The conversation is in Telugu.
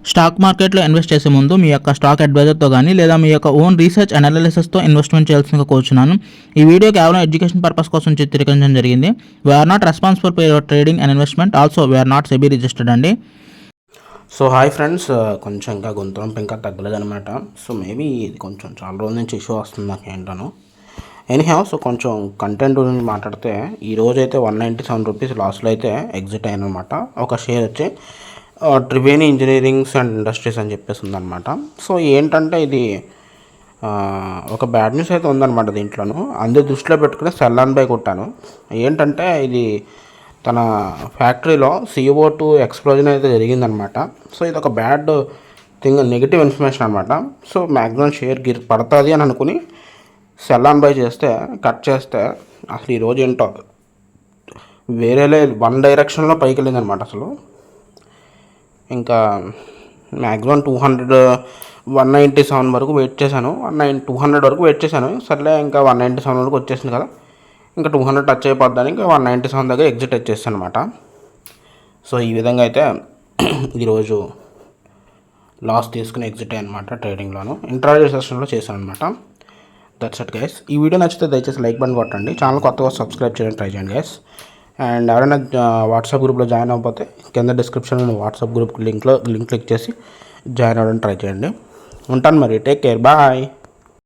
స్టాక్ మార్కెట్లో ఇన్వెస్ట్ చేసే ముందు మీ యొక్క స్టాక్ అడ్వైజర్తో కానీ లేదా మీ యొక్క ఓన్ రీసెర్చ్ అనాలిసిస్తో ఇన్వెస్ట్మెంట్ చేయాల్సిందిగా కోరుచున్నాను. ఈ వీడియో కేవలం ఎడ్యుకేషన్ పర్పస్ కోసం చిత్రీకరించడం జరిగింది. We're not responsible for your trading and investment. Also we're not SEBI registered అండి. సో హాయ్ ఫ్రెండ్స్, కొంచెం ఇంకా గొంతు ఇంకా తగ్గలేదనమాట. సో మేబీ ఇది కొంచెం చాలా రోజుల నుంచి ఇష్యూ వస్తుంది నాకు ఏంటను. ఎనీహౌ, సో కొంచెం కంటెంట్ గురించి మాట్లాడితే ఈరోజు అయితే 197 రూపీస్ లాస్లో అయితే ఎగ్జిట్ అయ్యానమాట. ఒక షేర్ వచ్చి త్రివేణి ఇంజనీరింగ్స్ అండ్ ఇండస్ట్రీస్ అని చెప్పేసి ఉందన్నమాట. సో ఏంటంటే ఇది ఒక బ్యాడ్ న్యూస్ అయితే ఉందన్నమాట దీంట్లోనూ. అందరి దృష్టిలో పెట్టుకుని సెల్ ఆన్ బై కొట్టాను. ఏంటంటే ఇది తన ఫ్యాక్టరీలో CO2 ఎక్స్ప్లోజన్ అయితే జరిగిందనమాట. సో ఇది ఒక బ్యాడ్ థింగ్, నెగిటివ్ ఇన్ఫర్మేషన్ అనమాట. సో మ్యాక్సిమం షేర్ పడుతుంది అని అనుకుని సెల్ ఆన్ బై చేస్తే, కట్ చేస్తే అసలు ఈరోజు ఏంటో వేరేలే వన్ డైరెక్షన్లో పైకి వెళ్ళిందనమాట. అసలు ఇంకా మ్యాక్సిమం 197 వరకు వెయిట్ చేశాను. 200 వరకు వెయిట్ చేశాను. సర్లే ఇంకా 197 వరకు వచ్చేసింది కదా, ఇంకా 200 టచ్ అయిపోద్దని ఇంకా 197 దగ్గర ఎగ్జిట్ వచ్చేస్తాను అనమాట. సో ఈ విధంగా అయితే ఈరోజు లాస్ తీసుకుని ఎగ్జిట్ అయ్యనమాట. ట్రేడింగ్లోను ఇంట్రాడే సెషన్లో చేశాను అనమాట. That's it guys. ఈ వీడియో నచ్చితే దయచేసి లైక్ బటన్ కొట్టండి. ఛానల్ కొత్తగా సబ్స్క్రైబ్ చేయడానికి ట్రై చేయండి గైస్. అండ్ ఎవరైనా వాట్సాప్ గ్రూప్లో జాయిన్ అవ్వకపోతే కింద డిస్క్రిప్షన్లో వాట్సాప్ గ్రూప్ లింక్ క్లిక్ చేసి జాయిన్ అవ్వడానికి ట్రై చేయండి. ఉంటాను మరి. Take care, bye.